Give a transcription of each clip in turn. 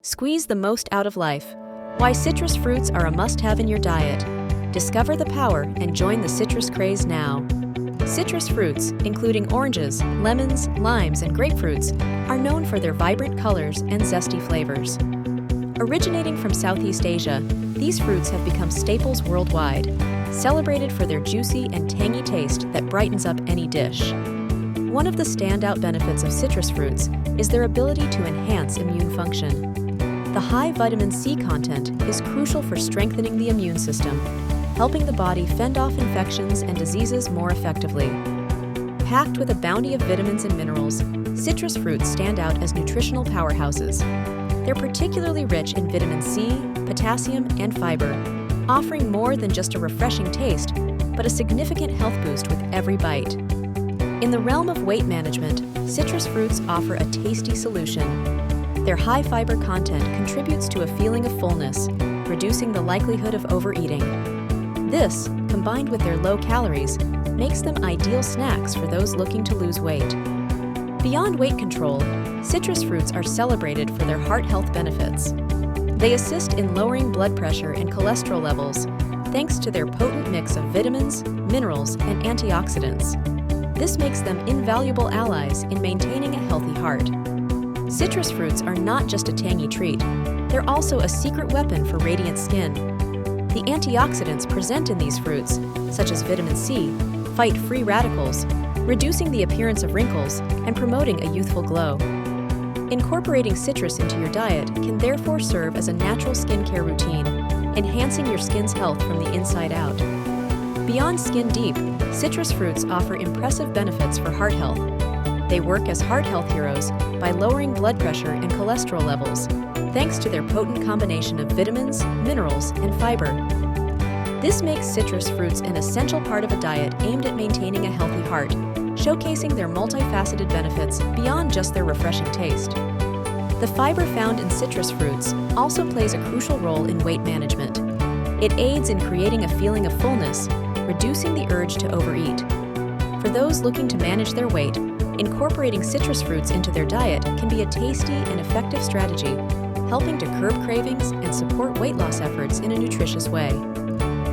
Squeeze the most out of life. Why citrus fruits are a must-have in your diet. Discover the power and join the citrus craze now. Citrus fruits, including oranges, lemons, limes, and grapefruits, are known for their vibrant colors and zesty flavors. Originating from Southeast Asia, these fruits have become staples worldwide, celebrated for their juicy and tangy taste that brightens up any dish. One of the standout benefits of citrus fruits is their ability to enhance immune function. The high vitamin C content is crucial for strengthening the immune system, helping the body fend off infections and diseases more effectively. Packed with a bounty of vitamins and minerals, citrus fruits stand out as nutritional powerhouses. They're particularly rich in vitamin C, potassium, and fiber, offering more than just a refreshing taste, but a significant health boost with every bite. In the realm of weight management, citrus fruits offer a tasty solution. Their high fiber content contributes to a feeling of fullness, reducing the likelihood of overeating. This, combined with their low calories, makes them ideal snacks for those looking to lose weight. Beyond weight control, citrus fruits are celebrated for their heart health benefits. They assist in lowering blood pressure and cholesterol levels, thanks to their potent mix of vitamins, minerals, and antioxidants. This makes them invaluable allies in maintaining a healthy heart. Citrus fruits are not just a tangy treat, they're also a secret weapon for radiant skin. The antioxidants present in these fruits, such as vitamin C, fight free radicals, reducing the appearance of wrinkles and promoting a youthful glow. Incorporating citrus into your diet can therefore serve as a natural skincare routine, enhancing your skin's health from the inside out. Beyond skin deep, citrus fruits offer impressive benefits for heart health. They work as heart health heroes by lowering blood pressure and cholesterol levels, thanks to their potent combination of vitamins, minerals, and fiber. This makes citrus fruits an essential part of a diet aimed at maintaining a healthy heart, showcasing their multifaceted benefits beyond just their refreshing taste. The fiber found in citrus fruits also plays a crucial role in weight management. It aids in creating a feeling of fullness, reducing the urge to overeat. For those looking to manage their weight, incorporating citrus fruits into their diet can be a tasty and effective strategy, helping to curb cravings and support weight loss efforts in a nutritious way.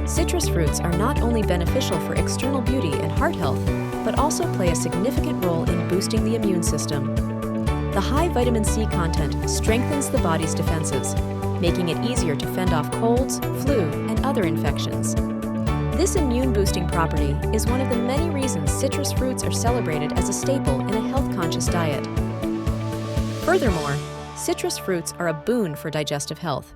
Citrus fruits are not only beneficial for external beauty and heart health, but also play a significant role in boosting the immune system. The high vitamin C content strengthens the body's defenses, making it easier to fend off colds, flu, and other infections. This immune-boosting property is one of the many reasons citrus fruits are celebrated as a staple in a health-conscious diet. Furthermore, citrus fruits are a boon for digestive health.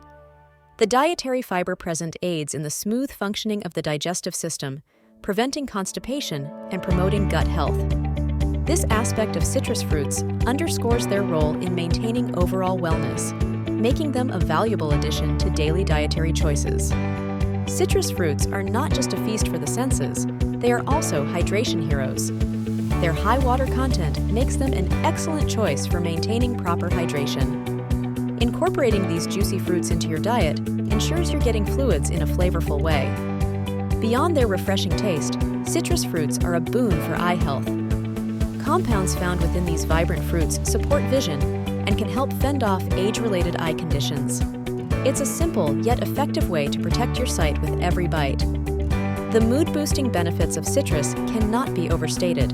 The dietary fiber present aids in the smooth functioning of the digestive system, preventing constipation and promoting gut health. This aspect of citrus fruits underscores their role in maintaining overall wellness, making them a valuable addition to daily dietary choices. Citrus fruits are not just a feast for the senses, they are also hydration heroes. Their high water content makes them an excellent choice for maintaining proper hydration. Incorporating these juicy fruits into your diet ensures you're getting fluids in a flavorful way. Beyond their refreshing taste, citrus fruits are a boon for eye health. Compounds found within these vibrant fruits support vision and can help fend off age-related eye conditions. It's a simple yet effective way to protect your sight with every bite. The mood-boosting benefits of citrus cannot be overstated.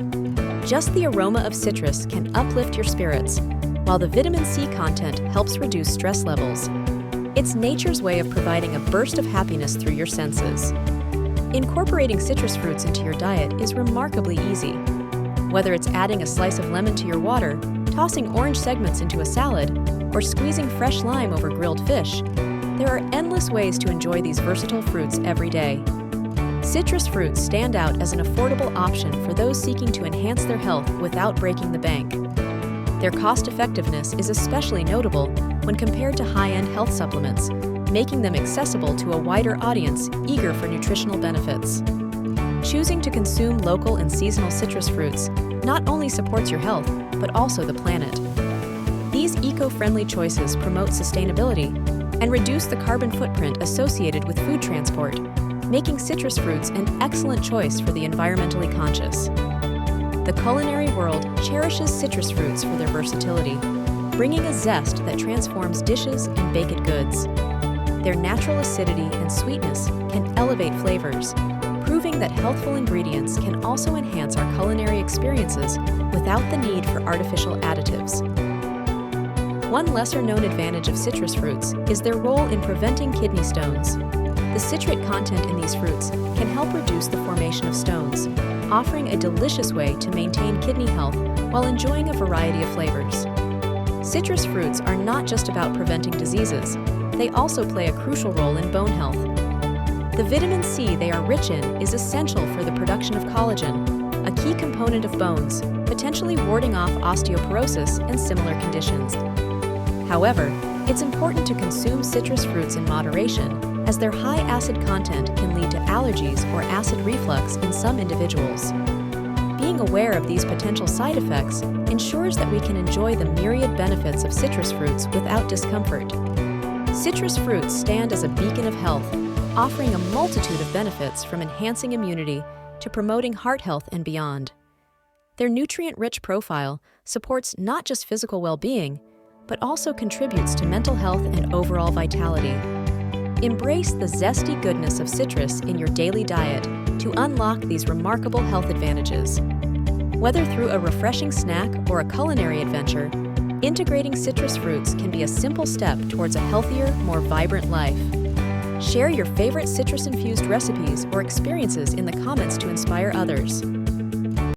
Just the aroma of citrus can uplift your spirits, while the vitamin C content helps reduce stress levels. It's nature's way of providing a burst of happiness through your senses. Incorporating citrus fruits into your diet is remarkably easy. Whether it's adding a slice of lemon to your water, tossing orange segments into a salad, or squeezing fresh lime over grilled fish, there are endless ways to enjoy these versatile fruits every day. Citrus fruits stand out as an affordable option for those seeking to enhance their health without breaking the bank. Their cost-effectiveness is especially notable when compared to high-end health supplements, making them accessible to a wider audience eager for nutritional benefits. Choosing to consume local and seasonal citrus fruits not only supports your health, but also the planet. These eco-friendly choices promote sustainability and reduce the carbon footprint associated with food transport, making citrus fruits an excellent choice for the environmentally conscious. The culinary world cherishes citrus fruits for their versatility. bringing a zest that transforms dishes and baked goods. Their natural acidity and sweetness can elevate flavors, proving that healthful ingredients can also enhance our culinary experiences without the need for artificial additives. One lesser-known advantage of citrus fruits is their role in preventing kidney stones. The citric content in these fruits can help reduce the formation of stones, offering a delicious way to maintain kidney health while enjoying a variety of flavors. Citrus fruits are not just about preventing diseases, they also play a crucial role in bone health. The vitamin C they are rich in is essential for the production of collagen, a key component of bones, potentially warding off osteoporosis and similar conditions. However, it's important to consume citrus fruits in moderation, as their high acid content can lead to allergies or acid reflux in some individuals. Being aware of these potential side effects ensures that we can enjoy the myriad benefits of citrus fruits without discomfort. Citrus fruits stand as a beacon of health, offering a multitude of benefits from enhancing immunity to promoting heart health and beyond. Their nutrient-rich profile supports not just physical well-being, but also contributes to mental health and overall vitality. Embrace the zesty goodness of citrus in your daily diet to unlock these remarkable health advantages. Whether through a refreshing snack or a culinary adventure, integrating citrus fruits can be a simple step towards a healthier, more vibrant life. Share your favorite citrus-infused recipes or experiences in the comments to inspire others.